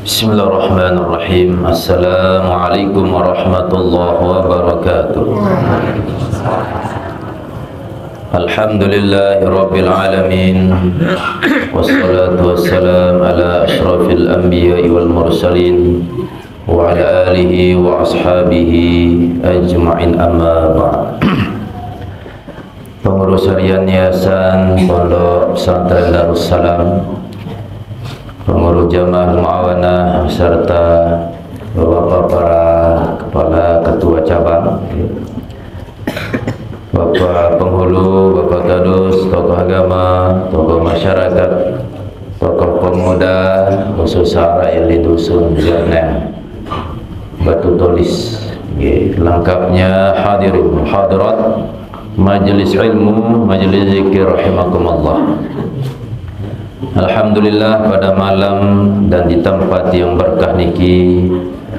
Bismillahirrahmanirrahim. Assalamualaikum warahmatullahi wabarakatuh. Alhamdulillahi rabbil alamin. Wassalatu wassalam ala ashrafil anbiya'i wal mursalin wa ala alihi wa ashabihi ajma'in, amma ba'd. Pengurus harian Yayasan Pondok Pesantren Darussalam, pengurus jamaah muawanah serta bapak para kepala ketua cabang, bapak penghulu, bapak kadus, tokoh agama, tokoh masyarakat, tokoh pemuda, khusus rakyat di dusun Janen Batu Tulis, lengkapnya hadirin hadirat majelis ilmu, majelis zikir rahimakumullah. Alhamdulillah, pada malam dan di tempat yang berkah niki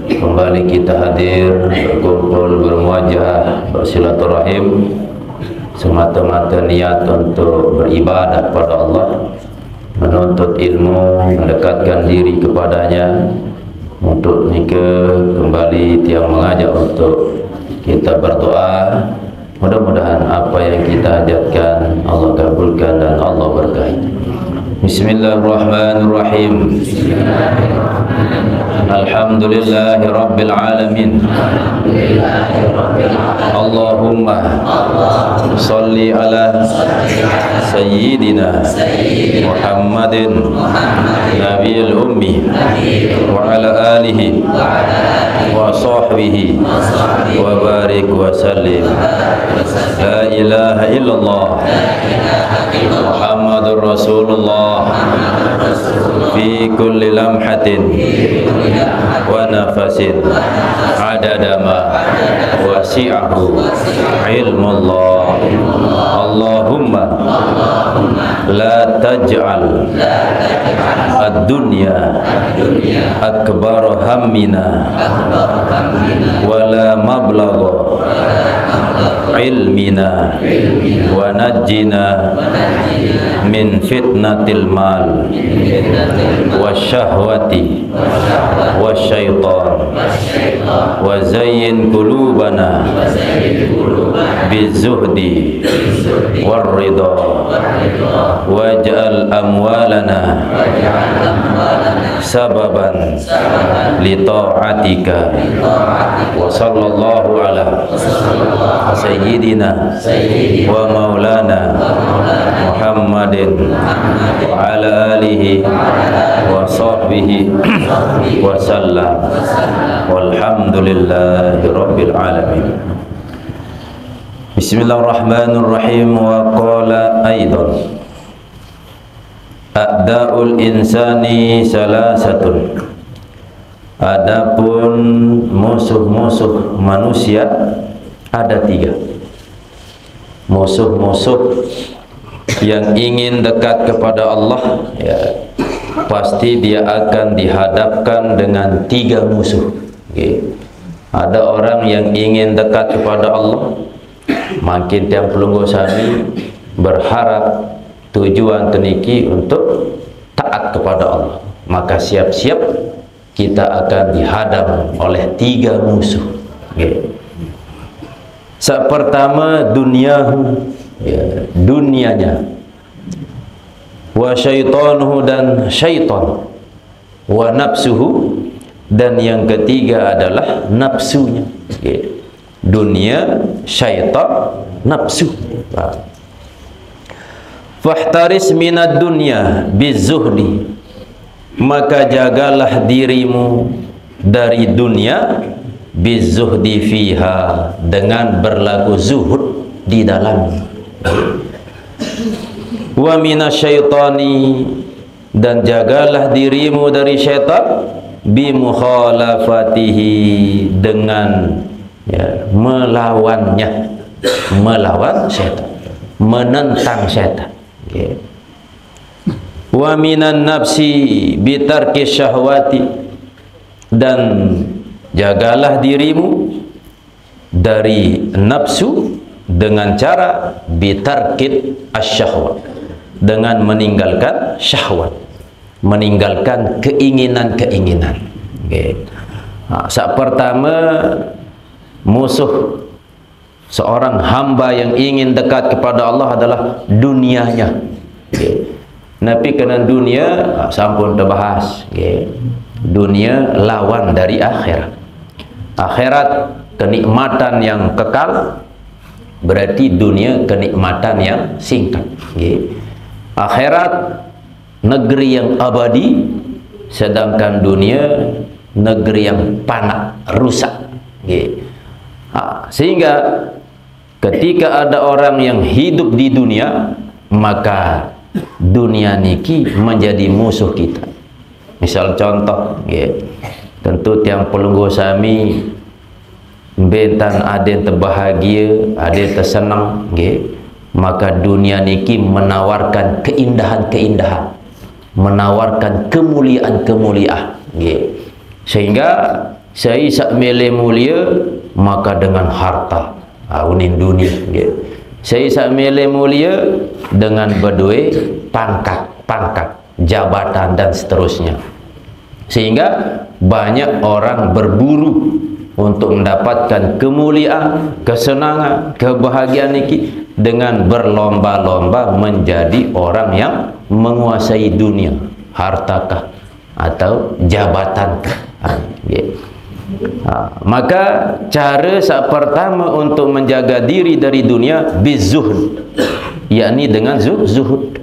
kembali kita hadir, berkumpul, bermuajah, bersilaturahim semata-mata niat untuk beribadah pada Allah, menuntut ilmu, mendekatkan diri kepadanya. Untuk nika kembali tiang mengajak untuk kita berdoa. Mudah-mudahan apa yang kita hajatkan Allah kabulkan dan Allah berkahi. Bismillahirrahmanirrahim. Alhamdulillahi rabbil alamin. Allahumma salli ala sayyidina Muhammadin nabiyil ummi wa ala alihi wa sahbihi wa barik wa sallim. La ilaha illallah Muhammadur Rasulullah fi kulli lamhatin wa nafasin adada ma wasi'ahu ilmullah. Allahumma la taj'al ad-dunya akbar hammina wa la mablagha ilmina wa najjina min fitnatil mal wa syahwati wa syaitan wa zayyin qulubana bizuhdi war ridha waj'al amwalana sababan li ta'atika wa sallallahu ala sayyidina wa maulana Muhammadin wa ala alihi wa sahbihi wa sallam, walhamdulillahi rabbil alamin. Bismillahirrahmanirrahim. Wa qala aidan a'da'ul insani salasatun. Adapun musuh-musuh manusia ada tiga. Musuh-musuh yang ingin dekat kepada Allah, ya, pasti dia akan dihadapkan dengan tiga musuh. Ada orang yang ingin dekat kepada Allah, makin tiang pelunggu sami berharap tujuan teniki untuk taat kepada Allah, maka siap-siap kita akan dihadap oleh tiga musuh. Pertama dunyahu, ya, dunianya, wa syaitanuhu, dan syaitan, wa nafsuhu, dan yang ketiga adalah nafsunya. Dunia, syaitan, nafsu. Fahtaris minad dunya bizuhdi, maka jagalah dirimu dari dunia, bizuhdi fiha, dengan berlaku zuhud di dalamnya. Wa minasyaitani, dan jagalah dirimu dari syaitan, bimukhalafatihi, dengan, ya, melawannya, melawan syaitan, menentang syaitan. Wa minan nafsi bitarki syahwati, dan jagalah dirimu dari nafsu dengan cara bitarkit asyahwat, dengan meninggalkan syahwat. meninggalkan keinginan-keinginan. Okay. Sak pertama, musuh seorang hamba yang ingin dekat kepada Allah adalah dunianya. Okay. Nabi kena dunia sampun terbahas. Okay. Dunia lawan dari akhirat. Akhirat kenikmatan yang kekal, berarti dunia kenikmatan yang singkat. Okay. Akhirat negeri yang abadi, sedangkan dunia negeri yang panak, rusak. Okay. Sehingga ketika ada orang yang hidup di dunia, maka dunia niki menjadi musuh kita. Misal contoh, tentu tiang pelunggu sami bentan ada yang terbahagia, ada yang tersenang, maka dunia niki menawarkan keindahan-keindahan, menawarkan kemuliaan-kemuliaan, sehingga saya sak mele mulia maka dengan harta, unin dunia, saya sak mele mulia dengan berduit, pangkat, jabatan dan seterusnya. Sehingga banyak orang berburu untuk mendapatkan kemuliaan, kesenangan, kebahagiaan ini dengan berlomba-lomba menjadi orang yang menguasai dunia, hartakah atau jabatankah. Maka cara pertama untuk menjaga diri dari dunia bizuhud, yakni dengan zuhud.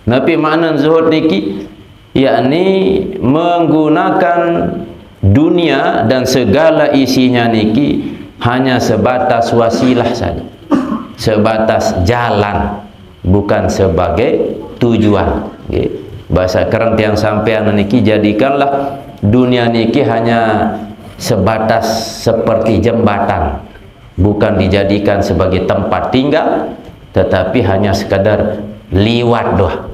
Nabi makna zuhud niki yakni menggunakan dunia dan segala isinya niki hanya sebatas wasilah saja, sebatas jalan, bukan sebagai tujuan. Bahasa keren tiang sampean niki, jadikanlah dunia niki hanya sebatas seperti jembatan, bukan dijadikan sebagai tempat tinggal, tetapi hanya sekadar liwat doa.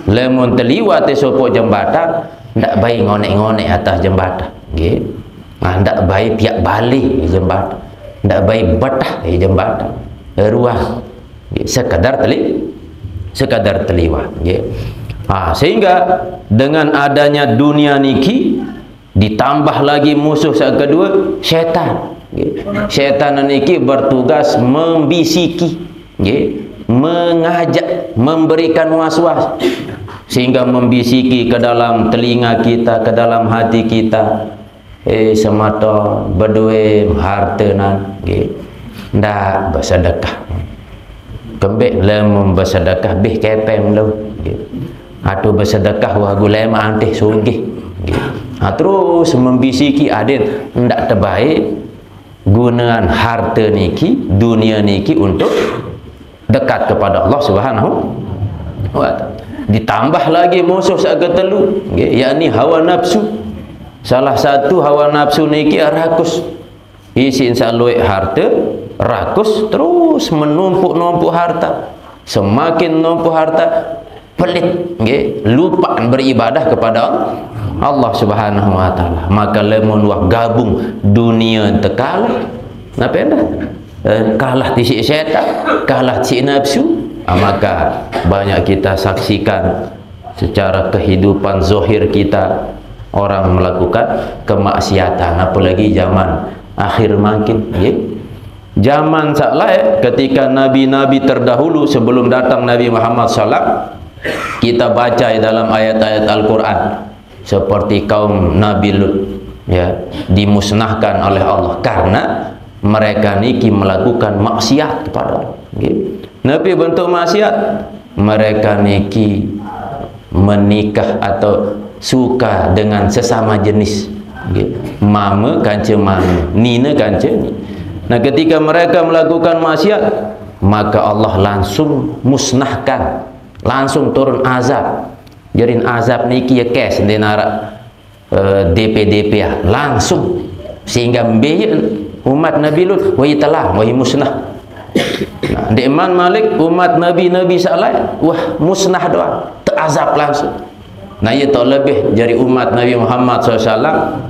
Lemon terliwat sopok jembatan, ndak baik ngonek-ngonek atas jembatan, ndak baik tiap balik jembatan, ndak baik betah jembatan, ruang, sekadar terliwat. Sehingga dengan adanya dunia niki ditambah lagi musuh yang kedua, syaitan. Syaitan niki bertugas membisiki, mengajak, memberikan was-was, sehingga membisiki ke dalam telinga kita, ke dalam hati kita, semata berduit hartanan, ndak bersedekah, kembek lem bersedekah bih kepeng lu, atau bersedekah wah gulai antih sunggih. Terus membisiki aden ndak terbaik gunaan harta niki, dunia niki untuk dekat kepada Allah Subhanahu wa ta'ala. Ditambah lagi musuh saketelu, yakni hawa nafsu. Salah satu hawa nafsu niki rakus. Isi insalui harta, rakus, terus menumpuk-numpuk harta. Semakin numpuk harta, pelit, lupa beribadah kepada Allah Subhanahu wa ta'ala. Maka lemun wah gabung dunia tekal, napa dah? Kalah tisik syaitan, kalah tisik nafsu, maka banyak kita saksikan secara kehidupan zahir kita orang melakukan kemaksiatan, apalagi zaman akhir makin. Zaman salah ketika nabi-nabi terdahulu sebelum datang Nabi Muhammad SAW, kita baca dalam ayat-ayat Al-Quran seperti kaum Nabi Lut, dimusnahkan oleh Allah karena mereka niki melakukan maksiat kepada Allah. Nabi bentuk maksiat, mereka niki menikah atau suka dengan sesama jenis, mama kanca mama, nina kanca ni. Nah, ketika mereka melakukan maksiat, maka Allah langsung musnahkan, langsung turun azab. Jarin azab niki ya kes denara DP langsung, sehingga membiayai umat Nabi Lut wahi telah, wahi musnah. Nah, di Iman Malik umat Nabi salah, wah musnah doang, terazab langsung. Nah, ia tak lebih dari umat Nabi Muhammad SAW,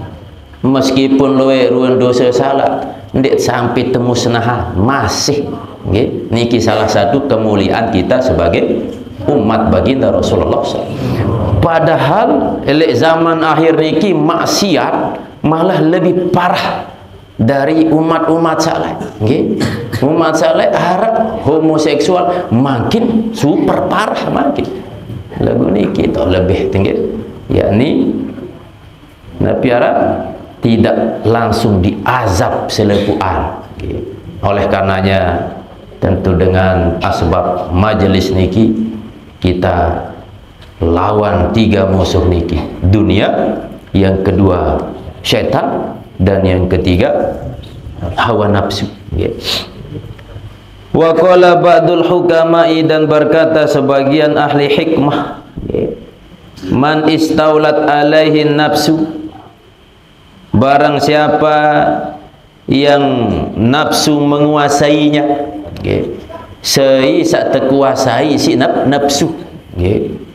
meskipun luwe ruan dosa salah, ndik sampai temusnah masih. Niki salah satu kemuliaan kita sebagai umat baginda Rasulullah SAW. Padahal elek zaman akhir niki maksiat malah lebih parah dari umat-umat saleh. Nggih. Umat saleh harap homoseksual makin super parah makin. Lagu niki to lebih tinggi. Yakni Nabi Arab tidak langsung diazab selepuan. Oleh karenanya tentu dengan asbab majelis niki kita lawan 3 musuh niki. Dunia, yang kedua syaitan, dan yang ketiga hawa nafsu. Wa qala ba'dul hukama'i, dan berkata sebagian ahli hikmah, man istaulat alaihi nafsu, barang siapa yang nafsu menguasainya, sei sak terkuasai si nafsu,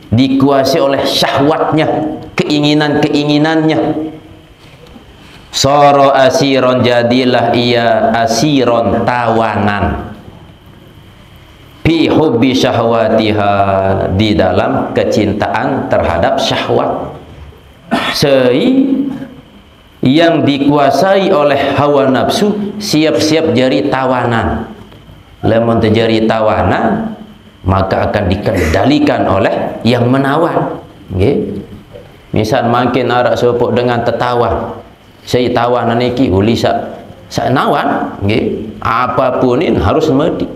dikuasai oleh syahwatnya, keinginan-keinginannya. Soro asiron, jadilah ia asiron, tawanan, fi hubbi syahwatiha, di dalam kecintaan terhadap syahwat. Sei yang dikuasai oleh hawa nafsu siap-siap jadi tawanan. Lamun terjadi tawanan maka akan dikendalikan oleh yang menawan. Misal makin arak sopok dengan tertawan, saya tawanan iki uli sak nawan, apapun ini harus mati.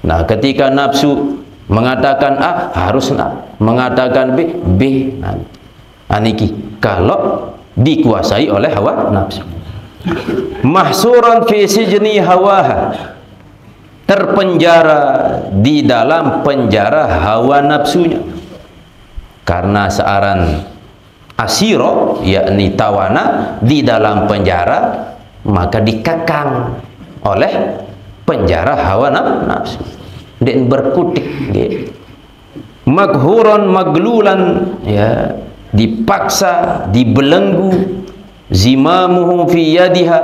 Nah, ketika nafsu mengatakan A, harus A, mengatakan B. Nah, aniki kalau dikuasai oleh hawa nafsu. Mahsuran fi sijni hawaha, terpenjara di dalam penjara hawa nafsunya. Karena searan asiro, yakni tawana, di dalam penjara, maka dikekang oleh penjara hawa nafsu dan berkutik. Maghuran maglulan, ya, dipaksa, dibelenggu, zimamuhu fi yadiha,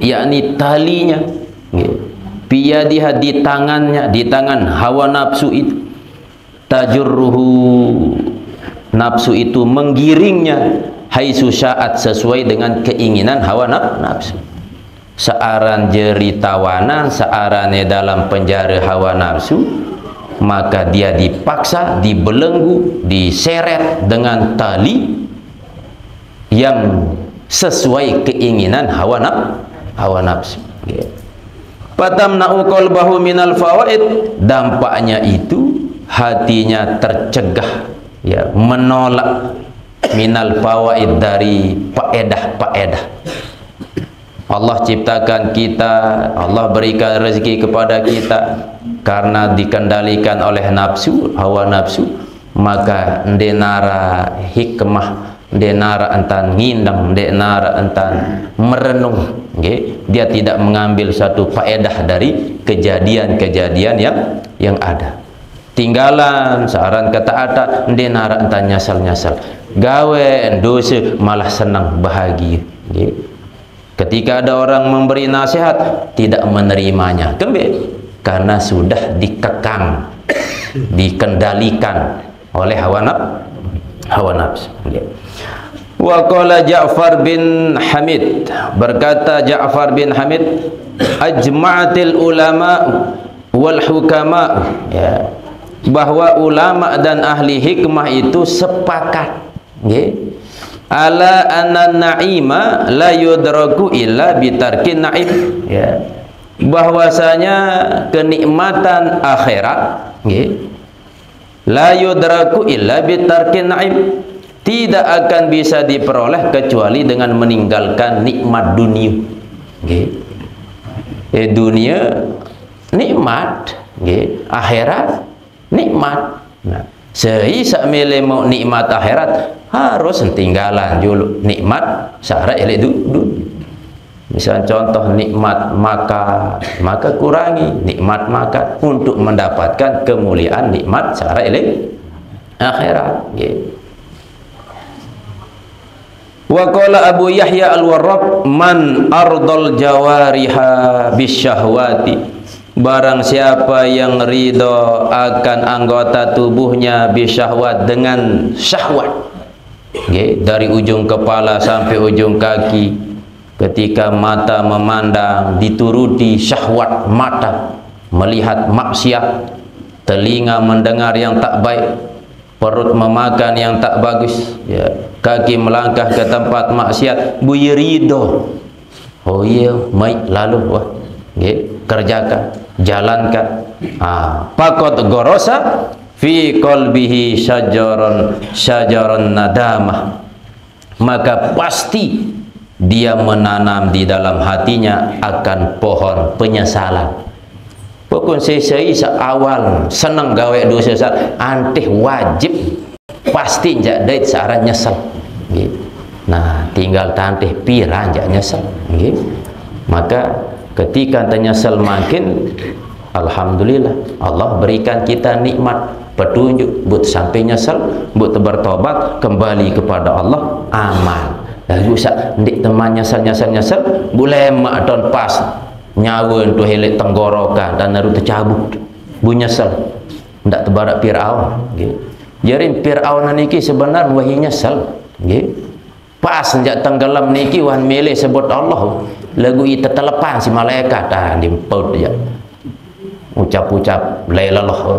yakni talinya, fi yadiha, di tangannya, di tangan hawa nafsu itu. Tajurruhu, nafsu itu menggiringnya, haitsu sya'at, sesuai dengan keinginan hawa nafsu. Searan jeri tawanan, searannya dalam penjara hawa nafsu, maka dia dipaksa, dibelenggu, diseret dengan tali yang sesuai keinginan hawa nafsu. Fatamna'u qalbahu minal fawaid, dampaknya itu hatinya tercegah, ya, menolak minal fawaid, dari faedah-faedah. Allah ciptakan kita, Allah berikan rezeki kepada kita, karena dikendalikan oleh nafsu, hawa nafsu, maka ndenara hikmah, ndenara entan ngindang, ndenara entan merenung, dia tidak mengambil satu faedah dari kejadian-kejadian yang ada. Tinggalan saran ketaatan, ndenara entan nyasal-nyasal, gawe dosa malah senang bahagia. Ketika ada orang memberi nasihat, tidak menerimanya, karena sudah dikekang, dikendalikan oleh hawa nafsu. Wa qala Ja'far bin Hamid, berkata Ja'far bin Hamid, ajma'atil ulama wal hukama, ya, bahwa ulama dan ahli hikmah itu sepakat, ala anna na'ima la yudraku illa bitarkin na'im, ya, bahwasanya kenikmatan akhirat, la yudraku illa bitarkin na'im, tidak akan bisa diperoleh kecuali dengan meninggalkan nikmat dunia. Dunia nikmat, akhirat nikmat. Nah, seisa milih mau nikmat akhirat, harus tinggalan dulu nikmat syarat elek dulu. Misal contoh nikmat makan, maka kurangi nikmat makan untuk mendapatkan kemuliaan nikmat syarat elek akhirat. Wa qala Abu Yahya al-Warraq, man ardal jawariha bisyahwati, barang siapa yang ridha akan anggota tubuhnya bisyahwat, dengan syahwat, okay, dari ujung kepala sampai ujung kaki, ketika mata memandang dituruti syahwat mata, melihat maksiat, telinga mendengar yang tak baik, perut memakan yang tak bagus, ya, kaki melangkah ke tempat maksiat, buya ridho, oh iya, baik, lalu wah, okay, kerjakan, jalankan. Pakot gorosa fi qalbihi syajaron nadamah, maka pasti dia menanam di dalam hatinya akan pohon penyesalan. Pokok saya seawal senang gawe dosa antih wajib pasti jadi searah nyesel, gitu. Nah tinggal tantih pira jak nyesel, gitu. Maka ketika ternyesel makin, alhamdulillah Allah berikan kita nikmat petunjuk buat sampai nyesel, buat bertobat kembali kepada Allah, amal. Lalu sak ndik teman nyesel boleh mak don pas nyawa tu helik tenggorokan dan naru tercabut bu nyesel ndak terbarak Firaun, nggih. Jarin Firaun niki sebenar wahi nyesel, nggih. Pas sejak tenggelam niki wan milih sebut Allah, lagu itu terlepas si malaikat di paut dia ucap-ucap la ilaha,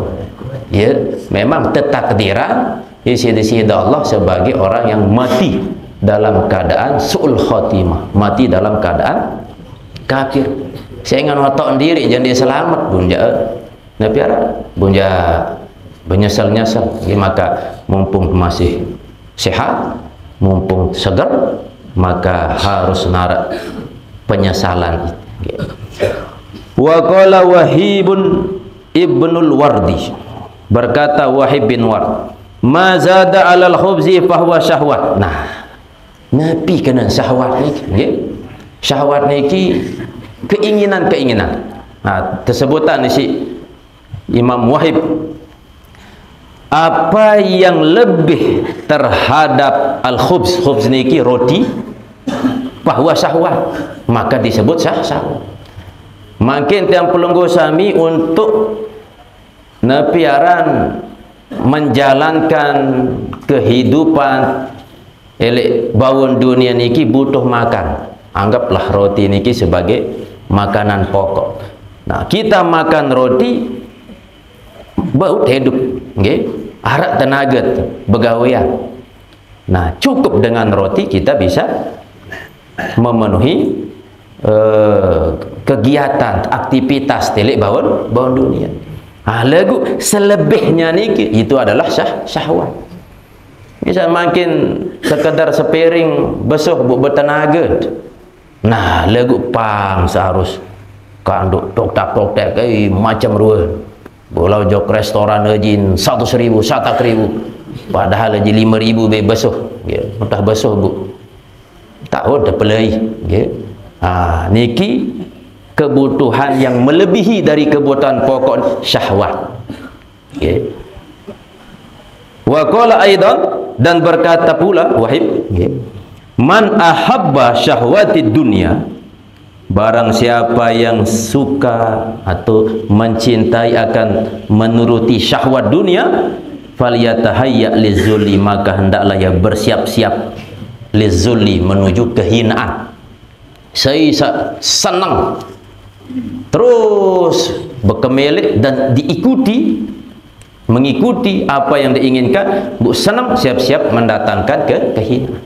ya memang tetakdiran isi Allah sebagai orang yang mati dalam keadaan su'ul khotimah, mati dalam keadaan kafir. Saya ingin otak diri jadi selamat bunja nabi ara bunja benyesal-nyesal, ya, maka mumpung masih sehat, mumpung segar, maka harus narak penyesalan. Wa qala Wahibun ibnul Wardi, berkata Wahib bin Ward, ma zada alal khubzi fahuwa syahwat. Nah nabi kena syahwat niki, nggih. Syahwat niki keinginan-keinginan. Nah, tersebutan si Imam Wahib, apa yang lebih terhadap al-khubz, khubz niki roti, bahwa syahwat, maka disebut syahwat. Makin tiang pelunggu sami untuk nepiaran menjalankan kehidupan elek bawon dunia niki butuh makan. Anggaplah roti niki sebagai makanan pokok. Nah, kita makan roti baut hidup, nggih. Arak tenaga begawean. Nah, cukup dengan roti kita bisa memenuhi kegiatan, aktivitas telik bawon dunia. Lagu selebihnya niki itu adalah syahwat. Bisa makin sekedar sepiring besuh bu bertenaga. Nah, lagu pang seharus kanduk tok-tak macam ruah. Bolau jok restoran ajin 100.000, 100.000. Padahal aja 5.000 be besuh. Ya, entah besuh bu. Tak ada pelai, ya. Niki kebutuhan yang melebihi dari kebutuhan pokok syahwat. Ya. Wa qala aidan, dan berkata pula Wahib, ya, man ahabba syahwatid dunya, barang siapa yang suka atau mencintai akan menuruti syahwat dunia, falyatahayya lizulli, maka hendaklah ia bersiap-siap lizulli, menuju kehinaan. Saya senang terus berkemelik dan mengikuti apa yang diinginkan, bu senang siap-siap mendatangkan kehinaan.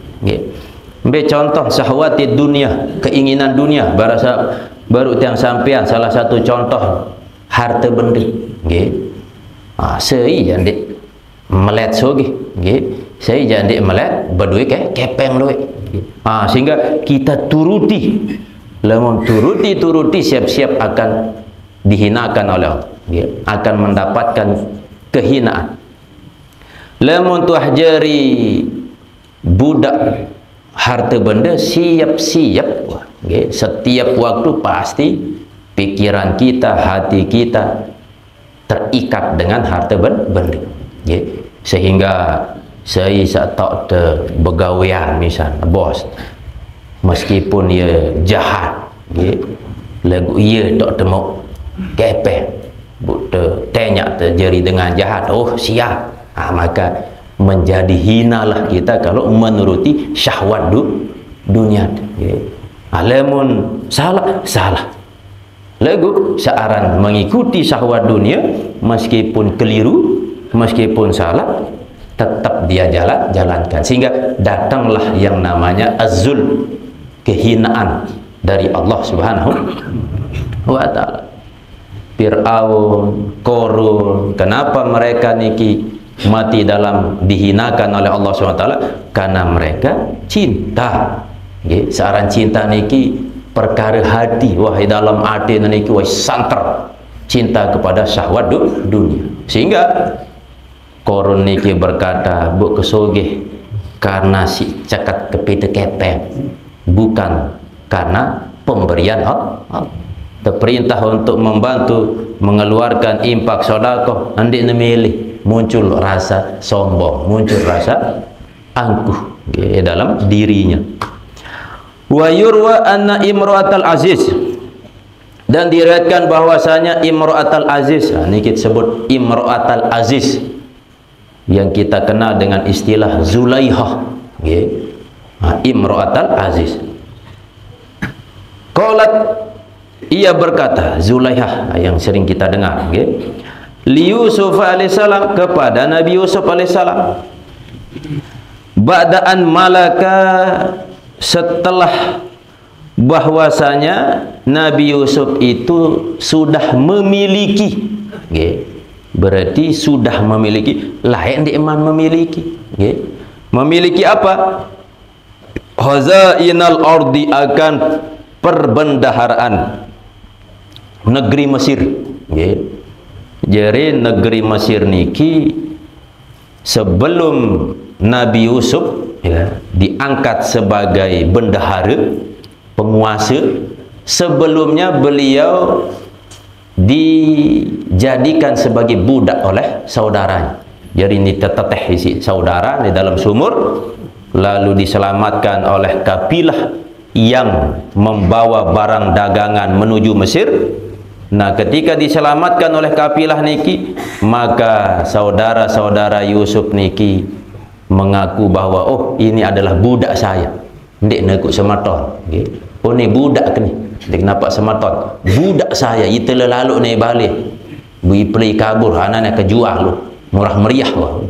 Ambil contoh syahwati dunia, keinginan dunia, baru yang sampean salah satu contoh harta benda. Saya jadi melet sogi, saya jadi melet berduit kepeng duit. Sehingga kita turuti, lamun turuti siap-siap akan dihinakan oleh Allah, akan mendapatkan kehinaan. Lamun tuah jari budak harta benda, siap-siap, setiap waktu pasti pikiran kita, hati kita terikat dengan harta benda. Sehingga saya tak begawean, misalnya bos, meskipun ia jahat, lagu ia tak temu kepeh buta tenyak terjadi dengan jahat, oh sia, maka menjadi hinalah kita kalau menuruti syahwat dunia. Alamun salah lagu searan mengikuti syahwat dunia, meskipun keliru, meskipun salah, tetap dia jalankan, sehingga datanglah yang namanya azul, kehinaan dari Allah Subhanahu wa ta'ala. Fir'aun, Korun, kenapa mereka niki mati dalam dihinakan oleh Allah Subhanahu wa ta'ala? Karena mereka cinta. Searan cinta niki perkara hati, wahai dalam hati niki wahai santer cinta kepada syahwat dunia, sehingga Korun niki berkata, bu kesogeh karena si cakat kepita kepet, bukan karena pemberian Allah. Terperintah untuk membantu mengeluarkan impak sedekah, hendak memilih, muncul rasa sombong, muncul rasa angkuh dalam dirinya. Wa yurwa anna imra'atal aziz, dan diriwayatkan bahwasanya imra'atal aziz, ini kita sebut imra'atal aziz yang kita kenal dengan istilah Zulaihah, imra'atal aziz. Qalat, ia berkata, Zulaihah yang sering kita dengar, li Yusuf alaihissalam, kepada Nabi Yusuf alaihissalam, ba'daan malaka, setelah bahwasanya Nabi Yusuf itu sudah memiliki, berarti sudah memiliki, layak diiman memiliki, memiliki apa? Khazainal ardi, akan perbendaharaan negeri Mesir. Jadi negeri Mesir niki sebelum Nabi Yusuf diangkat sebagai bendahara, penguasa, sebelumnya beliau dijadikan sebagai budak oleh saudaranya. Jadi ini teteh isi saudara di dalam sumur, lalu diselamatkan oleh kafilah yang membawa barang dagangan menuju Mesir. Nah, ketika diselamatkan oleh kafilah niki, maka saudara-saudara Yusuf niki mengaku bahwa oh ini adalah budak saya, ndek nekuk sematon, oh ni budak ke ni, ndek nampak sematon, budak saya itu lalu ni balik bui play kabur, anaknya kejual lu murah meriah wah.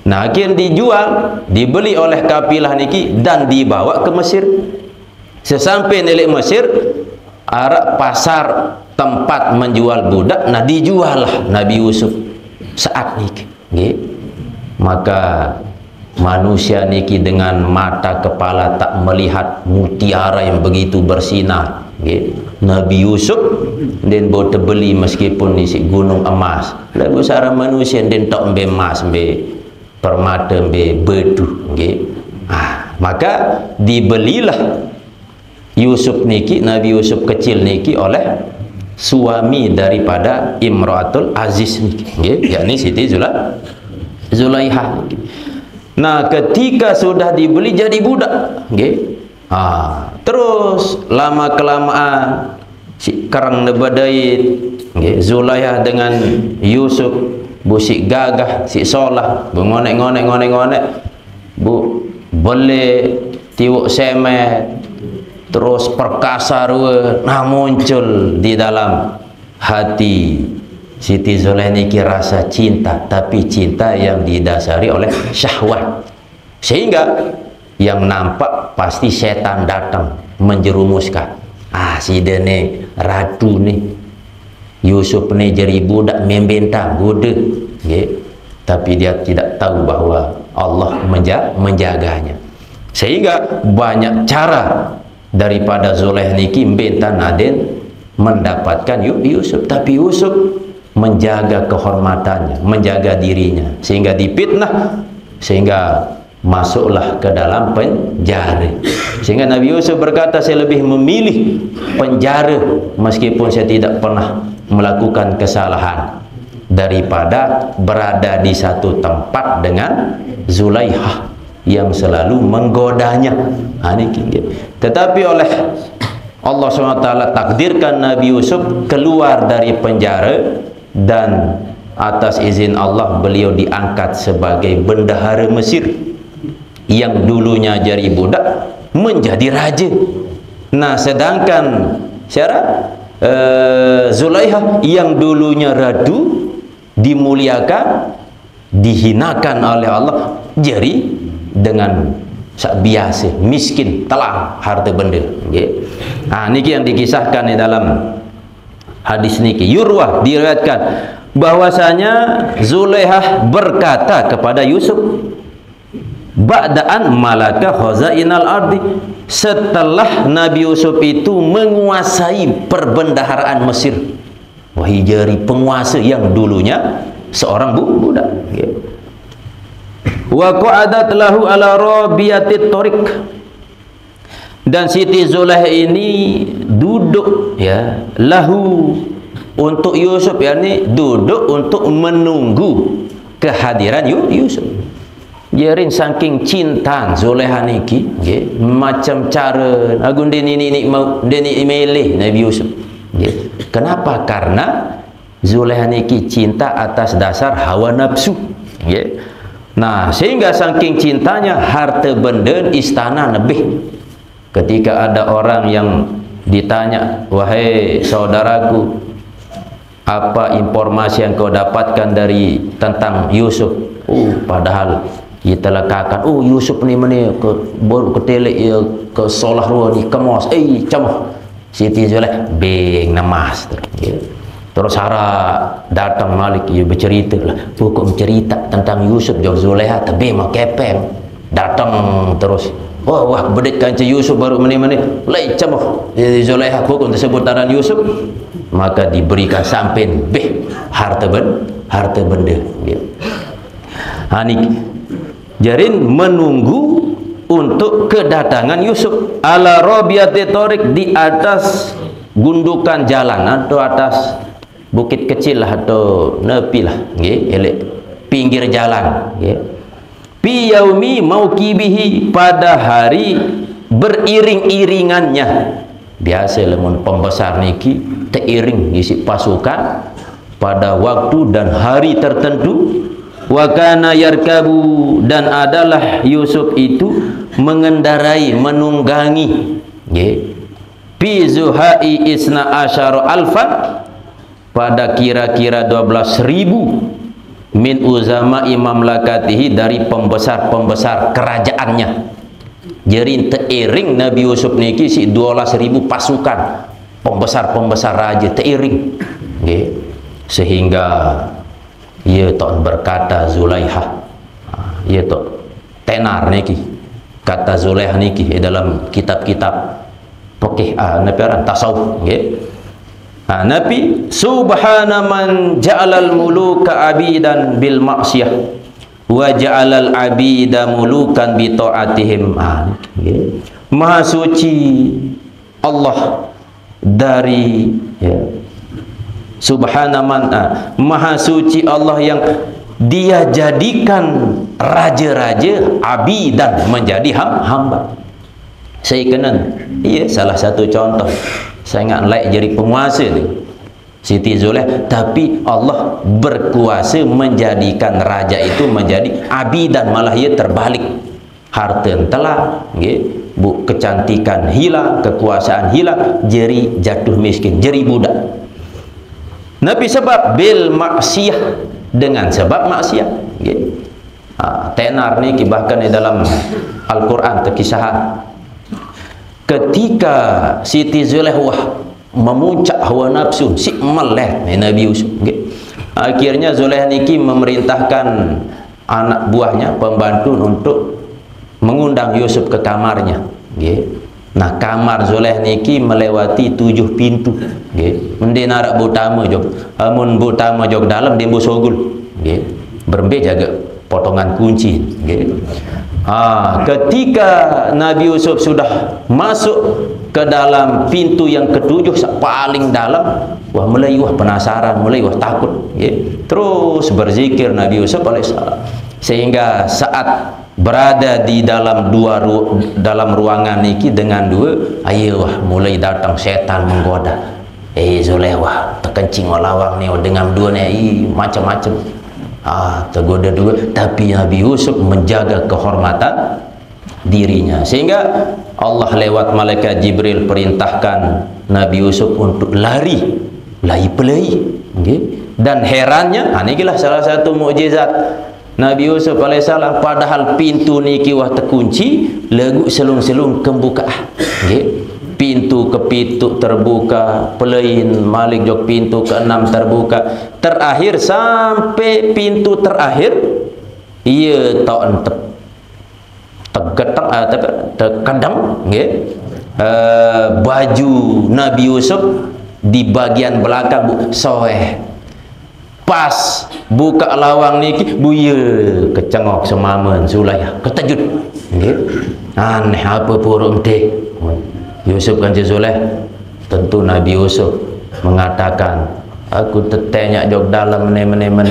Nah, akhirnya dijual, dibeli oleh kafilah niki dan dibawa ke Mesir. Sesampai nelik Mesir, arak pasar tempat menjual budak, nah dijual lah Nabi Yusuf saat niki. Maka manusia niki dengan mata kepala tak melihat mutiara yang begitu bersinar. Nabi Yusuf dan boleh beli meskipun isi gunung emas. Lalu seorang manusia dan tak ambil emas, ambil permata, ambil bedu. Maka dibelilah Yusuf niki, Nabi Yusuf kecil niki oleh suami daripada Imra'atul Aziz niki, yakni Siti Zulaihah. Nah, ketika sudah dibeli jadi budak, terus lama kelamaan si kerang nebadait, Zulaihah dengan Yusuf busik gagah, si solah ngonek bu boleh tiwuk semet, terus perkasa ruwe, nah muncul di dalam hati Siti Zulaihah niki rasa cinta, tapi cinta yang didasari oleh syahwat, sehingga yang nampak pasti setan datang menjerumuskan. Si dene ratu nih Yusuf nih jadi budak membentang goda, tapi dia tidak tahu bahwa Allah menjaganya, sehingga banyak cara daripada Zulaihah niki membentang Aden mendapatkan Yusuf, tapi Yusuf menjaga kehormatannya, menjaga dirinya, sehingga dipitnah, sehingga masuklah ke dalam penjara. Sehingga Nabi Yusuf berkata, saya lebih memilih penjara meskipun saya tidak pernah melakukan kesalahan daripada berada di satu tempat dengan Zulaihah yang selalu menggodanya. Tetapi oleh Allah SWT takdirkan Nabi Yusuf keluar dari penjara, dan atas izin Allah beliau diangkat sebagai bendahara Mesir yang dulunya jadi budak menjadi raja. Nah, sedangkan Zulaikha yang dulunya radu dimuliakan, dihinakan oleh Allah, jadi dengan biasa miskin, telah harta benda. Nah, niki yang dikisahkan di dalam hadis niki. Yurwah diriwayatkan bahwasanya Zulaikha berkata kepada Yusuf, ba'da'an malaka khazainal ardi, setelah Nabi Yusuf itu menguasai perbendaharaan Mesir. Wahai jari penguasa yang dulunya seorang budak. Wa qa'adat lahu ala rabiyatit tariq, dan Siti Zulaikha ini duduk lahu untuk Yusuf, yakni duduk untuk menunggu kehadiran Yusuf. Jerin saking cinta Zulaikha niki, macam cara agun deni mau deni milih Nabi Yusuf. Kenapa? Karena Zulaikha niki cinta atas dasar hawa nafsu. Nah, sehingga saking cintanya harta benda istana lebih. Ketika ada orang yang ditanya, wahai saudaraku, apa informasi yang kau dapatkan tentang Yusuf? Padahal kita lekakan, Yusuf ni mana baru ke telek ke solah ruah ni kemos, camah Siti Zulaikha beng namas terus harap datang Malik, bercerita lah, pokok bercerita tentang Yusuf jauh Zulaikha tapi mak kepeng datang terus, wah bedetkan Yusuf baru mana lai camah Zulaikha pokok tersebut taran Yusuf, maka diberikan sampai harta benda. Hanik jarin menunggu untuk kedatangan Yusuf ala rabiyatit tariq, di atas gundukan jalan atau atas bukit kecil lah atau nepi lah, pinggir jalan. Fi yaumi mauqibihi, pada hari beriring-iringannya. Biasa lemon pembesar niki teiring isi pasukan pada waktu dan hari tertentu. Wa kana yarkabu, dan adalah Yusuf itu mengendarai, menunggangi fi zuhai isna asyara alfan, pada kira-kira 12.000 min uzama mamlakatihi, dari pembesar-pembesar kerajaannya. Jadi teiring Nabi Yusuf niki si 12.000 pasukan pembesar-pembesar raja teiring, sehingga ia tak berkata Zulaikha, ia tak tenar niki kata Zulaikha niki dalam kitab-kitab fikih tasawuf. Nabi subhana man ja'alal muluka abidan bil ma'siyah wa ja'alal abida mulukan bi ta'atihim. Maha suci Allah dari subhana man, maha suci Allah yang dia jadikan raja-raja abidan, menjadi hamba. Saya kenal, salah satu contoh sangat layak jadi penguasa tu Siti Zulaikha, tapi Allah berkuasa menjadikan raja itu menjadi abidan, malah ia terbalik, harta telah, kecantikan hilang, kekuasaan hilang, jadi jatuh miskin, jadi budak. Nabi sebab bil maksiyah, dengan sebab maksiat. Tenar ni bahkan di dalam Al-Quran terkisah ketika Siti Zulaikha memuncak hawa nafsu si meleh Nabi Yusuf. Akhirnya Zulaikha niki memerintahkan anak buahnya, pembantu, untuk mengundang Yusuf ke kamarnya. Nah, kamar Zulaikha niki melewati 7 pintu. Mendenar butama jog, amun butama jog dalam dembo sogul. Berembe jaga potongan kunci. Ketika Nabi Yusuf sudah masuk ke dalam pintu yang ketujuh, paling dalam, mulai penasaran, mulai takut. Terus berzikir Nabi Yusuf alaihissalam, sehingga saat berada di dalam dalam ruangan niki dengan dua, ayo wah mulai datang setan menggoda. Zulaiha terkencing lawang ni dengan dua ni macam-macam. Tergoda dua, tapi Nabi Yusuf menjaga kehormatan dirinya, sehingga Allah lewat malaikat Jibril perintahkan Nabi Yusuf untuk lari pelai. Okay? Dan herannya, inilah salah satu mukjizat Nabi Yusuf alaihissalam, padahal pintu niki wah terkunci, lagu selung-selung kebuka. Okay? Pintu ke pintu terbuka, pelain malik jok pintu ke-6 terbuka, terakhir sampai pintu terakhir ia tak terkadang baju Nabi Yusuf di bagian belakang soeh pas buka lawang niki buya kecengok semamen Zulaiha ketajud. Aneh apa purung teh Yusuf kan Zulaiha. Tentu Nabi Yusuf mengatakan, aku tetenya jog dalam menemen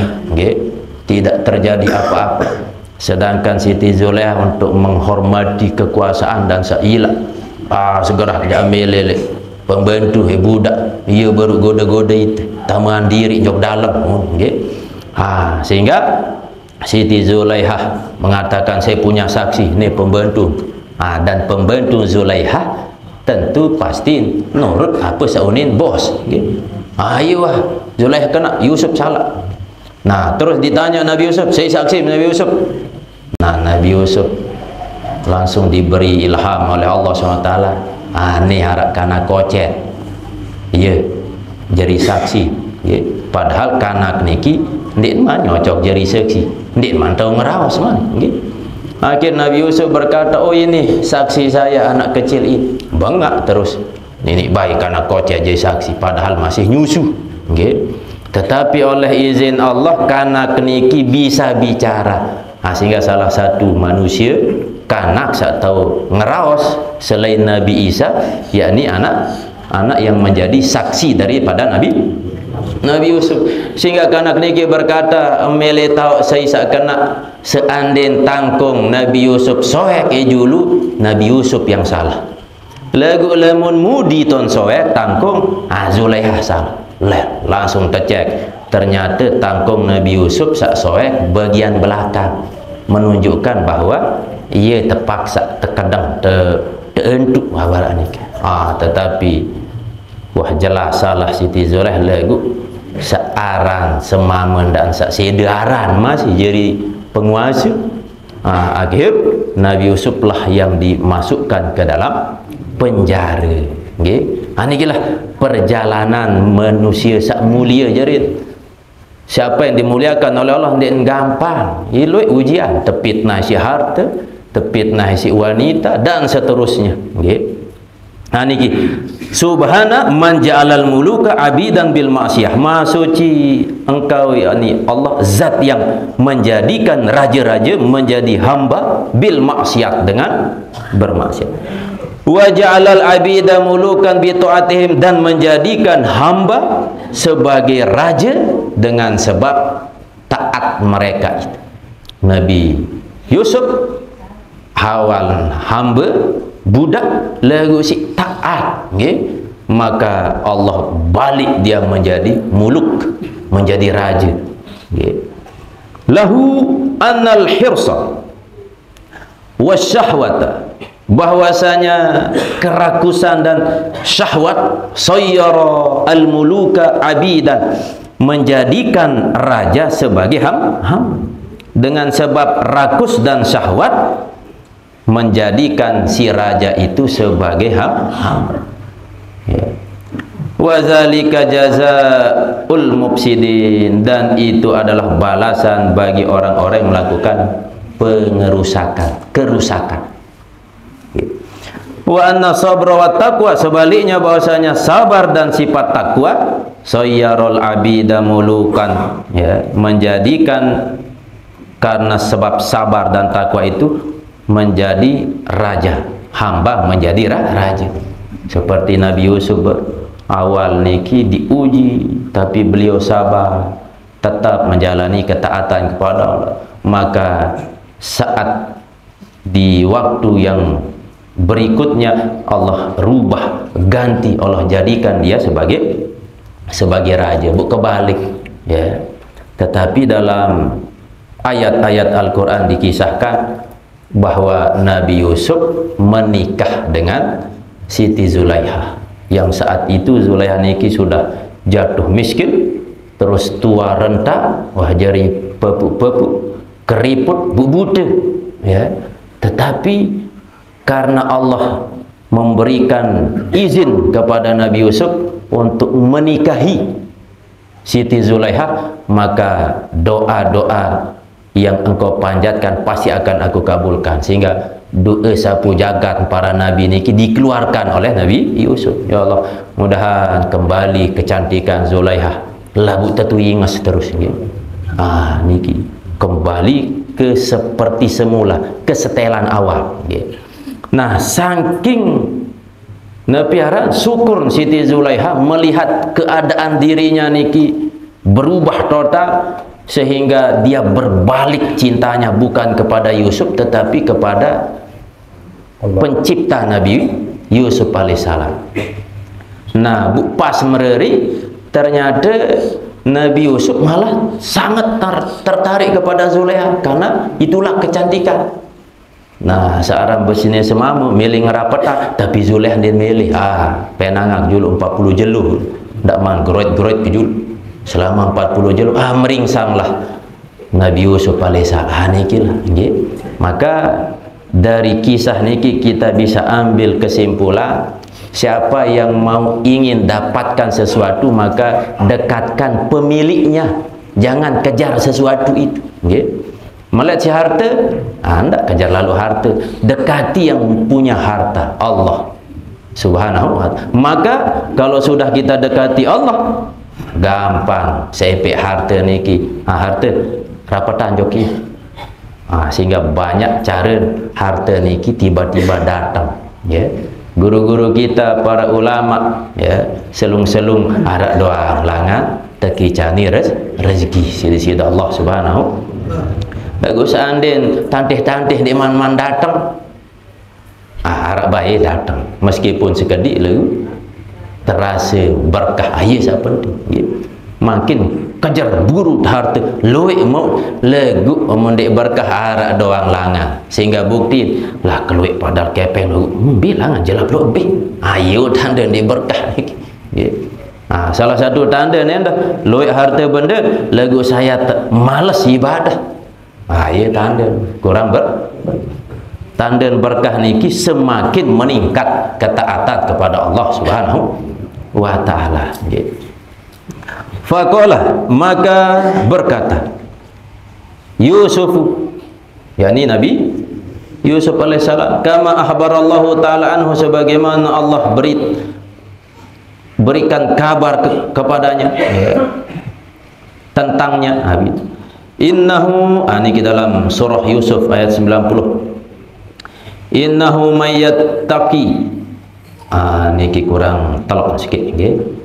tidak terjadi apa-apa. Sedangkan Siti Zulaiha untuk menghormati kekuasaan dan saila segera diambil lele pembantu budak, ia baru goda-goda itu taman diri jog dalam. Sehingga Siti Zulaiha mengatakan, saya punya saksi ini pembantu. Dan pembantu Zulaiha tentu pasti nurut apa saunin bos. Ayo Zulaiha kena, Yusuf salah. Nah, terus ditanya Nabi Yusuf, saya saksi Nabi Yusuf. Nah, Nabi Yusuf langsung diberi ilham oleh Allah SWT. Ini harap kana kocet. Iya, jadi saksi. Padahal kanak niki ndik man nyocok jadi saksi. Ndik man tahu ngerawas man. Akhir Nabi Yusuf berkata, oh ini saksi saya anak kecil ini. Bangga terus. Ini baik karena kocet jadi saksi, padahal masih nyusu. Tetapi oleh izin Allah kanak niki bisa bicara. Sehingga salah satu manusia kanak sak tahu ngeraos selain Nabi Isa, yakni anak yang menjadi saksi daripada Nabi Yusuf. Sehingga kanak niki berkata, mele tahu saya sak kena seandainya tangkung Nabi Yusuf soek julu, Nabi Yusuf yang salah. Lagu lemun mudi ton soek tangkung Zulaiha salah. Langsung tercek, ternyata tangkung Nabi Yusuf sak soek bagian belakang, menunjukkan bahwa ia terpaksa terkadang terentuk wawala ni. Tetapi wah jelas salah Siti Zulaiha lagu searan semamen dan sedaran masih jadi penguasa. Akhir Nabi Yusuf lah yang dimasukkan ke dalam penjara. Inilah perjalanan manusia sak mulia jarit. Siapa yang dimuliakan oleh Allah dia gampang. Ilui ujian, tepitnah si harta, tepitnah si wanita dan seterusnya. Niki subhana man ja'alal muluka abidan bil ma'siyah. Maha suci engkau yakni Allah, zat yang menjadikan raja-raja menjadi hamba bil maksiat, dengan bermaksiat. Wa ja'alal abida mulukan bi ta'atihim, dan menjadikan hamba sebagai raja dengan sebab taat mereka itu. Nabi Yusuf awal hamba budak lagu si taat, maka Allah balik dia menjadi muluk, menjadi raja. Lahu annal hirsa wasyahwata, bahwasanya kerakusan dan syahwat, sayyara al-muluka abidan, menjadikan raja sebagai hamba. Dengan sebab rakus dan syahwat menjadikan si raja itu sebagai hamba. Wa zalika jazaa'ul mufsidin, dan itu adalah balasan bagi orang-orang yang melakukan kerusakan. Wa anna sabra wa taqwa, sebaliknya bahwasanya sabar dan sifat takwa, sayyarul abida mulukan, menjadikan, karena sebab sabar dan takwa itu menjadi raja, hamba menjadi raja. Seperti Nabi Yusuf awal niki diuji, tapi beliau sabar, tetap menjalani ketaatan kepada Allah. Maka saat di waktu yang berikutnya Allah rubah, ganti, Allah jadikan dia sebagai raja, kebalik ya. Tetapi dalam ayat-ayat Al-Quran dikisahkan bahwa Nabi Yusuf menikah dengan Siti Zulaiha, yang saat itu Zulaiha niki sudah jatuh miskin, terus tua renta, wah jari pepuk-pepuk, keriput, bubude ya. Tetapi karena Allah memberikan izin kepada Nabi Yusuf untuk menikahi Siti Zulaiha, maka doa-doa yang engkau panjatkan pasti akan aku kabulkan. Sehingga doa sapu jagat para nabi niki dikeluarkan oleh Nabi Yusuf. Ya Allah, mudahan kembali kecantikan Zulaiha, labu tetu ingas terus gitu. Niki kembali ke seperti semula, kesetelan awal gitu. Nah, saking nepiara syukur Siti Zulaiha melihat keadaan dirinya niki berubah total, sehingga dia berbalik cintanya bukan kepada Yusuf tetapi kepada pencipta Nabi Yusuf alaihissalam. Nah, pas mereri ternyata Nabi Yusuf malah sangat tertarik kepada Zulaiha karena itulah kecantikan. Nah, seorang besini semamu milih ngerapetan, tapi Zulaiha dia milih penangak julu 40 jelu, ndak man geroit-geroit julu selama 40 jelu, meringsanglah Nabi Yusuf alaihissalam nikilah nggih. Maka dari kisah niki kita bisa ambil kesimpulan, siapa yang mau ingin dapatkan sesuatu maka dekatkan pemiliknya, jangan kejar sesuatu itu nggih. Melihat si harta, anda kejar lalu harta, dekati yang punya harta, Allah subhanahu wa ta'ala. Maka kalau sudah kita dekati Allah, gampang sepek harta niki, harta rapatan joki. Sehingga banyak cara harta niki tiba-tiba datang ya. Guru-guru kita para ulama ya, selung-selung arak doang langan teki cani rezeki sida-sida Allah subhanahu. Bagus andin tantih-tantih di man-man datang, arak baik datang meskipun sekedik lalu terasa berkah siapa penting. Makin kejar buru harta luwe mau legu mendek berkah arak doang langan, sehingga bukti lah keluik padal kepeng lu bilang aja lah lebih ayo tanda di berkah salah satu tanda ni dah luwe harta benda legu saya malas ibadah, iya tanda kurang tanda berkah niki semakin meningkat ketaatan kepada Allah subhanahu wa ta'ala. Faqala, maka berkata Yusuf, yakni Nabi Yusuf alaihissalam, kama akhbarallahu ta'ala anhu, sebagaimana Allah berikan kabar kepadanya tentangnya. Innahu, ini di dalam surah Yusuf ayat 90. Innahu mayyattaqi, niki kurang telok sikit nggih.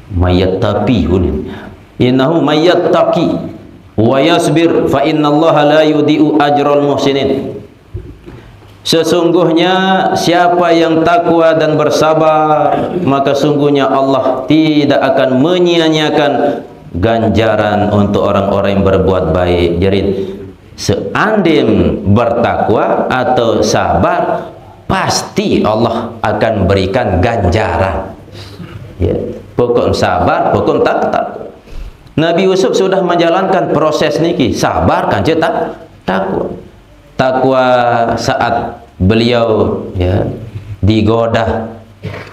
Mayyattaqi, innahu mayyattaqi wa yasbir fa innallaha la yudhi'u ajral muhsinin. Sesungguhnya siapa yang takwa dan bersabar, maka sungguhnya Allah tidak akan menyia-nyiakan ganjaran untuk orang-orang yang berbuat baik. Jadi seandainya bertakwa atau sabar, pasti Allah akan berikan ganjaran ya. Pokok sabar, pokok takwa. Nabi Yusuf sudah menjalankan proses niki, sabar kan takwa. Takwa saat beliau ya digoda,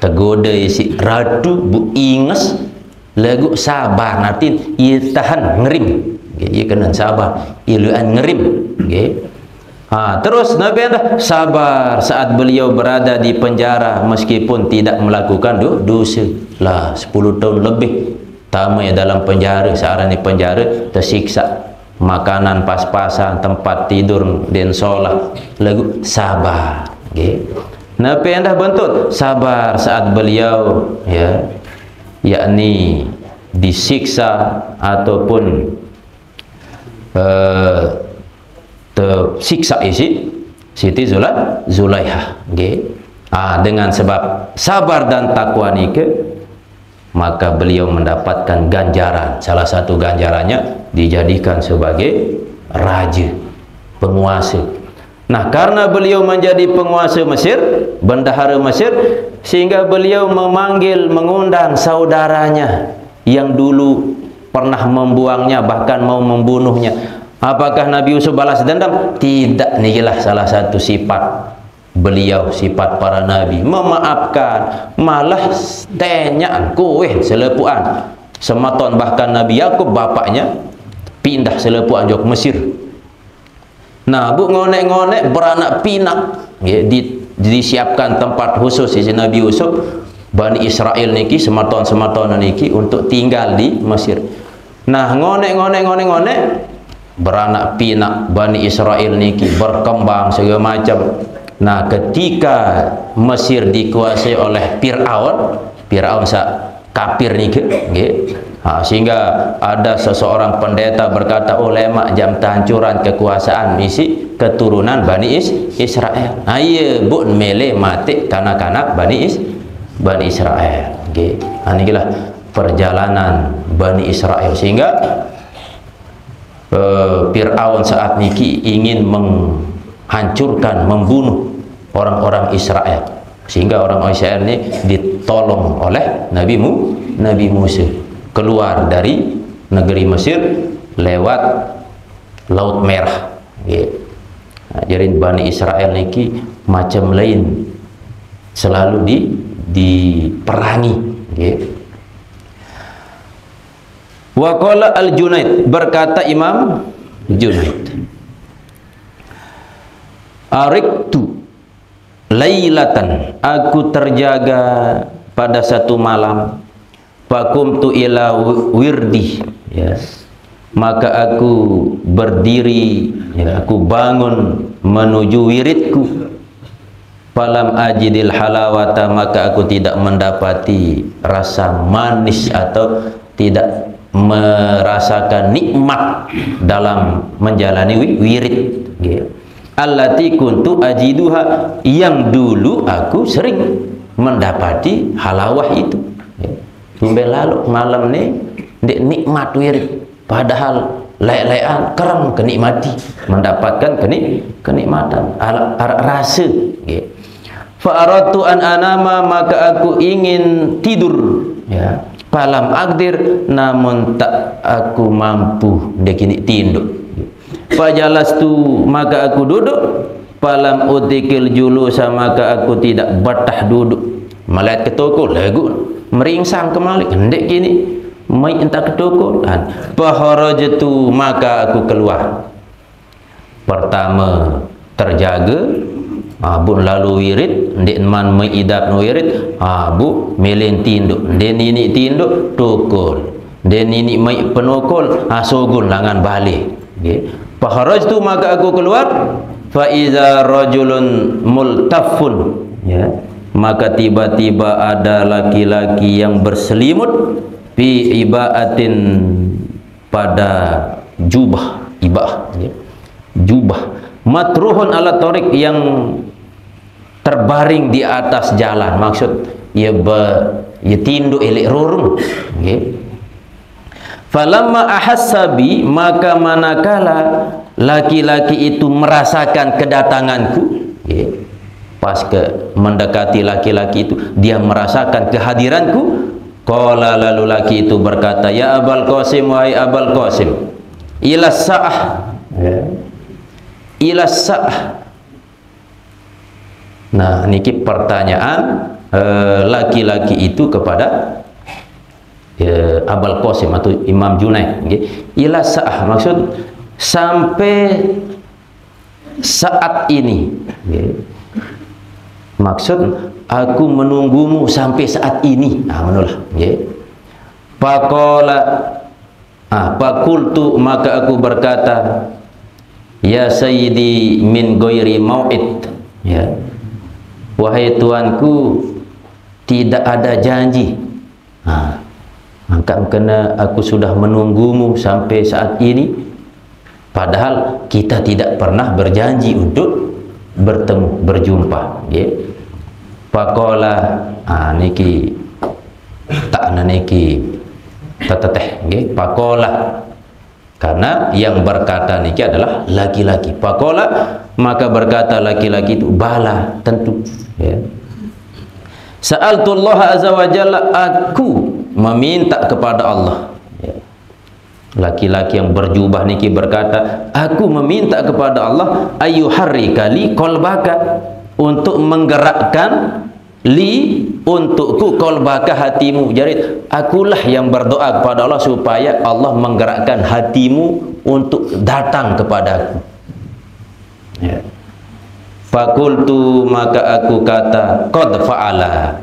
tergoda si ratu bu inges lagu sabar nanti ia tahan ngerim, ia kena sabar, iluan ngerim. Terus Nabi anda sabar saat beliau berada di penjara meskipun tidak melakukan dosa lah 10 tahun lebih tamai dalam penjara. Seorang di penjara tersiksa, makanan pas-pasan, tempat tidur dan sholat lagu sabar. Nabi anda bentuk sabar saat beliau ya yakni disiksa ataupun tersiksa isi Siti Zulaikha. Okay. Dengan sebab sabar dan takwa nike, maka beliau mendapatkan ganjaran. Salah satu ganjarannya dijadikan sebagai raja, penguasa. Nah, karena beliau menjadi penguasa Mesir, bendahara Mesir, sehingga beliau mengundang saudaranya yang dulu pernah membuangnya, bahkan mau membunuhnya. Apakah Nabi Yusuf balas dendam? Tidak. Inilah salah satu sifat beliau, sifat para nabi, memaafkan. Malah tenyaan kowe selepuan sematon, bahkan Nabi Yakub bapaknya pindah selepuan jok Mesir. Nah, bu ngonek-ngonek beranak pinak, ya, disiapkan tempat khusus di Nabi Yusuf, Bani Israel niki sematon niki untuk tinggal di Mesir. Nah, ngonek-ngonek beranak pinak Bani Israel niki berkembang segala macam. Nah, ketika Mesir dikuasai oleh Fir'aun kafir niki, sehingga ada seseorang pendeta berkata, ulama jam kehancuran kekuasaan misi keturunan Bani Israel. Iya, bu mele mati kanak-kanak Bani Israel. Inilah perjalanan Bani Israel, sehingga Fir'aun saat niki ingin menghancurkan, membunuh orang-orang Israel, sehingga orang Israel ini ditolong oleh Nabi Musa keluar dari negeri Mesir lewat Laut Merah. Jadi Bani Israel niki macam lain, selalu diperangi. Wa qala al-Junaid, berkata Imam Junaid, ariktu lailatan, aku terjaga pada satu malam, fakumtu ila wirdi, ya, maka aku berdiri, ya, aku bangun menuju wiridku. Falam ajidil halawata, maka aku tidak mendapati rasa manis atau tidak merasakan nikmat dalam menjalani wirid, ya. Allati kuntu ajiduha, yang dulu aku sering mendapati halawah itu. Tumbe lalu malam ni nikmat wirid, padahal lek-lekan kerem kenikmati, mendapatkan kenikmatan rasa. Fa'aratu an anama, maka aku ingin tidur, ya. Falam agdir, namun tak aku mampu dekini tinduk. Fajalastu, maka aku duduk. Falam utikil julusa, maka aku tidak betah duduk. Melihat ke toko lagu meringsang kembali, hendek kini mai entah ke toko. Faharajtu, maka aku keluar. Pertama terjaga, bu lalu wirid, ndek man mai idap no wirid, bu melen tinduk, den ini tinduk tokol, den ini mai penokol, sogul langan balik. Faharajtu, maka aku keluar. Fa iza rajulun multafun, ya, maka tiba-tiba ada laki-laki yang berselimut fi ibaatin, pada jubah, ibah, ya, jubah, matruhun ala torik, yang terbaring di atas jalan, maksud ya tinduk elik rurung, ya. Falamma ahassabi, maka manakala laki-laki itu merasakan kedatanganku, ya, pas mendekati laki-laki itu, dia merasakan kehadiranku. Qala, lalu laki itu berkata, ya Abul Qasim, wahai Abul Qasim, ila sa'ah, ya, ila sa'ah. Nah, niki pertanyaan laki-laki itu kepada Abul Qasim atau Imam Junaid. Ila sa'ah, maksud sampai saat ini, ya. Maksud aku menunggumu sampai saat ini. Menulah, ya. Faqala, faqultu, maka aku berkata, ya sayyidi min ghairi mau'id, ya, wahai tuanku, tidak ada janji. Maka kena aku sudah menunggumu sampai saat ini, padahal kita tidak pernah berjanji untuk bertemu, berjumpa, nggih. Faqala niki tak niki teteteh nggih. Faqala, karena yang berkata niki adalah laki-laki. Faqala, maka berkata laki-laki itu, bala, tentu, ya. Sa'altullah azza wa jalla, aku meminta kepada Allah. Ya. Laki-laki yang berjubah niki berkata, aku meminta kepada Allah ayyuharrikali qalbaka, untuk menggerakkan untukku qalbaka, hatimu. Jadi akulah yang berdoa kepada Allah supaya Allah menggerakkan hatimu untuk datang kepadaku. Ya. Fakultu, maka aku kata, qad fa'ala,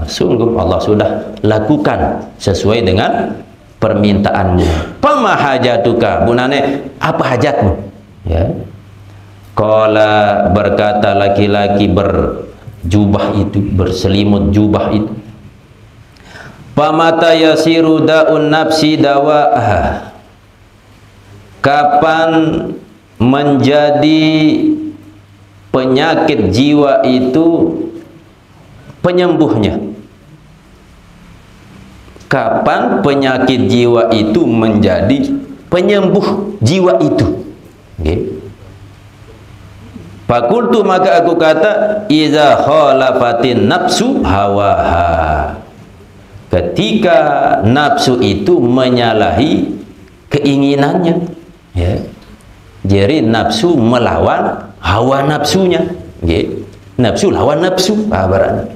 sungguh Allah sudah lakukan sesuai dengan permintaanmu. Pama hajatuka, bunane apa hajatmu? Ya. Qala, berkata laki-laki berjubah itu, berselimut jubah itu, pamata yasiru da'un nafsi dawa'ah, kapan menjadi penyakit jiwa itu penyembuhnya? Kapan penyakit jiwa itu menjadi penyembuh jiwa itu? Okay. Fakultu, maka aku kata, iza khalafatin nafsu hawaha, ketika nafsu itu menyalahi keinginannya, ya. Jadi nafsu melawan hawa nafsunya, ya. Nafsu lawan nafsu, barannya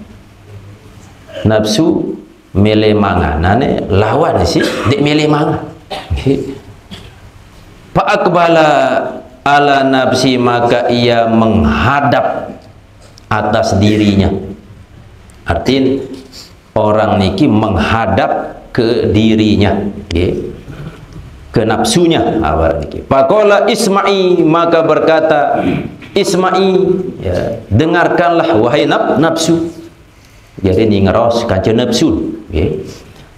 nafsu mele manganane lawan sih dek mele mangan, ya. Fa akbala ala nafsi, maka ia menghadap atas dirinya. Artinya orang niki menghadap ke dirinya, okay, ke nafsunya. Faqala isma'i, maka berkata isma'i, ya, dengarkanlah wahai nafsu. Jadi ini ngeros kanca nafsu, okay.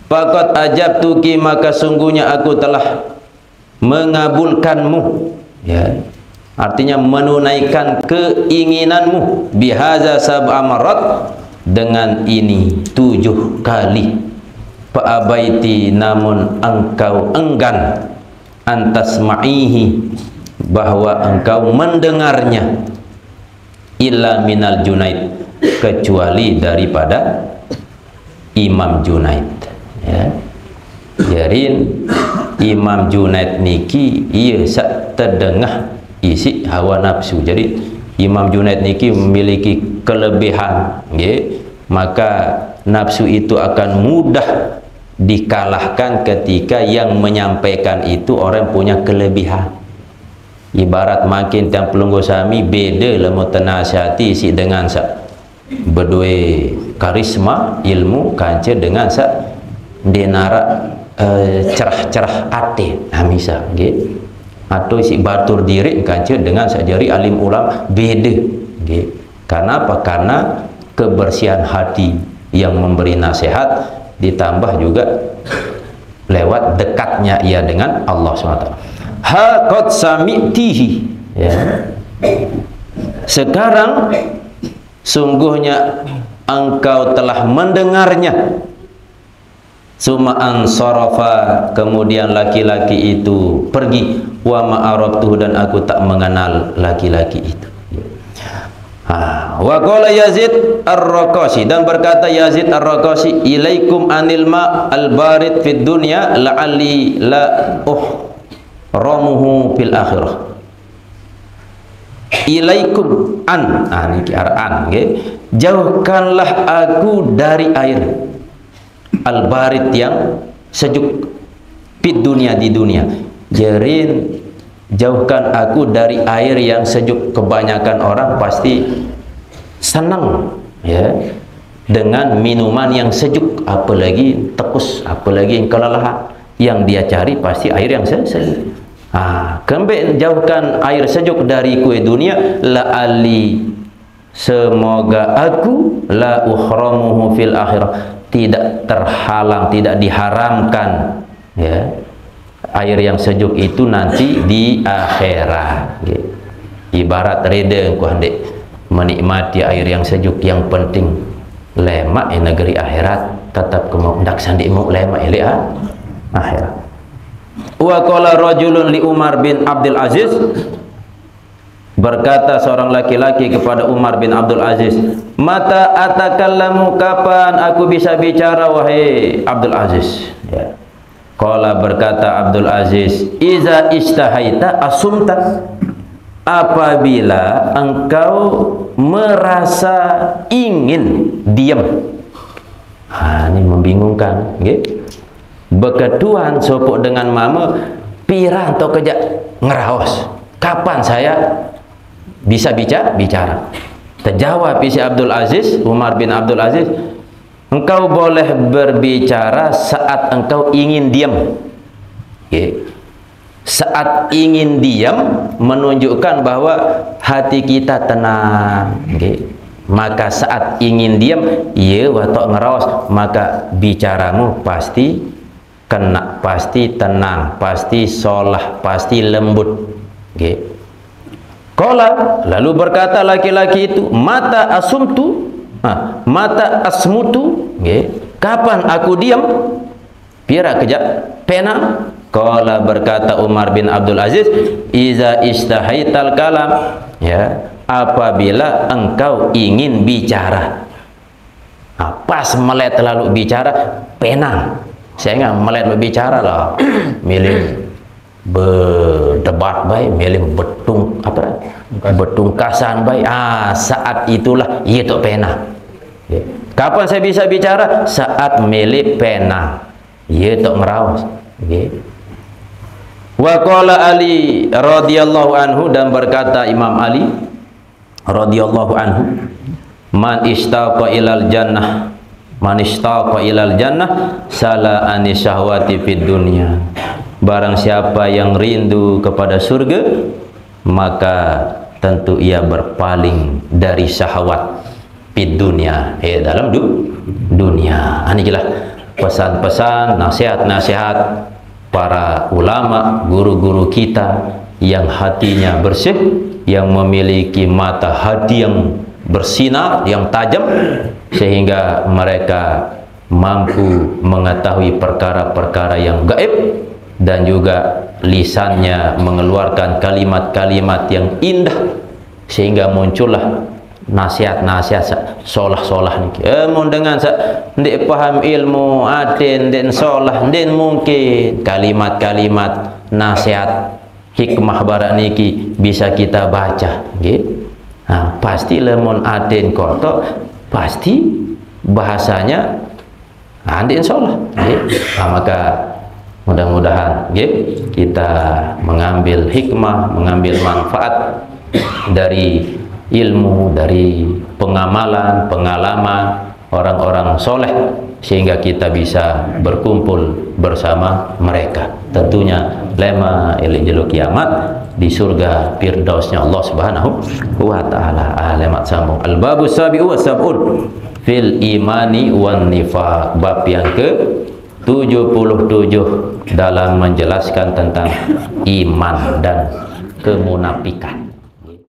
Faqad ajabtuki, maka sungguhnya aku telah mengabulkanmu, ya, artinya menunaikan keinginanmu, bihaza sab'a marat, dengan ini 7 kali. Fa'abaiti, namun engkau enggan, antasma'ihi, bahwa engkau mendengarnya, illa minal Junaid, kecuali daripada Imam Junaid, ya. Jadi Imam Junaid niki iya sak terdengah isi hawa nafsu. Jadi Imam Junaid niki memiliki kelebihan, nggih, maka nafsu itu akan mudah dikalahkan ketika yang menyampaikan itu orang punya kelebihan. Ibarat makin yang pelunggu sami beda lemu tenasihati si dengan sak berdua karisma ilmu kance dengan sak denara cerah-cerah ate, misal, okay, atau si batur diri kancil dengan sajari alim ulama beda, okay. Karena apa? Karena kebersihan hati yang memberi nasihat, ditambah juga lewat dekatnya ia dengan Allah SWT. Ha qad sami'tihi, ya. Sekarang sungguhnya engkau telah mendengarnya. Summa ansarafa, kemudian laki-laki itu pergi. Wa ma'arabtuhu, dan aku tak mengenal laki-laki itu. Wa qala Yazid Ar-Raqashi, dan berkata Yazid Ar-Raqashi, ilaikum anil ma al-barid fid dunya la'alli la uhramuhu fil akhirah. Ilaikum an, niki an, nggih. Jauhkanlah aku dari air al-barid, yang sejuk, fit dunia, di dunia. Jadi jauhkan aku dari air yang sejuk. Kebanyakan orang pasti senang, ya, dengan minuman yang sejuk, apalagi tekus, apalagi yang kelelahan. Yang dia cari pasti air yang sejuk. Kembali jauhkan air sejuk dari kue dunia, la'ali, semoga aku, la uhramuhu fil akhirah, tidak terhalang, tidak diharamkan, ya, air yang sejuk itu nanti di akhirat, okay. Ibarat reda ku handek menikmati air yang sejuk. Yang penting lemak negeri akhirat, tetap kemau ndak sandi mau lemak akhirat. Wa qala rajulun li Umar bin Abdul Aziz, berkata seorang laki-laki kepada Umar bin Abdul Aziz, mata atakallamu, kapan aku bisa bicara wahai Abdul Aziz? Ya. Qala, berkata Abdul Aziz, iza istahaita asumta, apabila engkau merasa ingin diam. Ini membingungkan, okay? Beketuan sopok dengan mama pirang atau kejak ngeraos, kapan saya bisa bicara? Terjawab si Abdul Aziz, Umar bin Abdul Aziz, engkau boleh berbicara saat engkau ingin diam. Okay. Saat ingin diam menunjukkan bahwa hati kita tenang. Okay. Maka saat ingin diam, iya watok ngeraos, maka bicaramu pasti kena, pasti tenang, pasti solah, pasti lembut. Okay. Qala, lalu berkata laki-laki itu, mata asumtu, mata asmutu, okay. Kapan aku diam? Pira kejap pena. Qala, berkata Umar bin Abdul Aziz, iza istahaital kalam, ya, apabila engkau ingin bicara. Pas melet lalu bicara, penang. Saya nggak melet berbicara lah, milih berdebat baik, milih betungkasan baik. Saat itulah itu pena. Kapan saya bisa bicara? Saat milih pena, itu merawas. Wa qala Ali radhiyallahu anhu, dan berkata Imam Ali radhiyallahu anhu, man istaqa ilal jannah, man istaqa ilal jannah sala ani syahwati fid dunya, barang siapa yang rindu kepada surga, maka tentu ia berpaling dari syahwat fid dunya, dalam dunia. Inilah pesan-pesan, nasihat-nasihat para ulama, guru-guru kita yang hatinya bersih, yang memiliki mata hati yang bersinar, yang tajam, sehingga mereka mampu mengetahui perkara-perkara yang gaib, dan juga lisannya mengeluarkan kalimat-kalimat yang indah, sehingga muncullah nasihat-nasihat solah-solah nih. Dengan ndik paham ilmu aden den solah den mungkin kalimat-kalimat nasihat hikmah barak niki bisa kita baca, gitu. Pasti lemon aden kotor, pasti bahasanya aden solah, gitu. Maka mudah-mudahan kita mengambil hikmah, mengambil manfaat dari ilmu, dari pengamalan, pengalaman orang-orang soleh, sehingga kita bisa berkumpul bersama mereka. Tentunya lema ilmu kiamat di surga firdausnya Allah Subhanahu wa taala. Alamat sambung. Al-babu sabi'u wa sab'un fil imani wan nifaq. Bab yang ke 77 dalam menjelaskan tentang iman dan kemunafikan.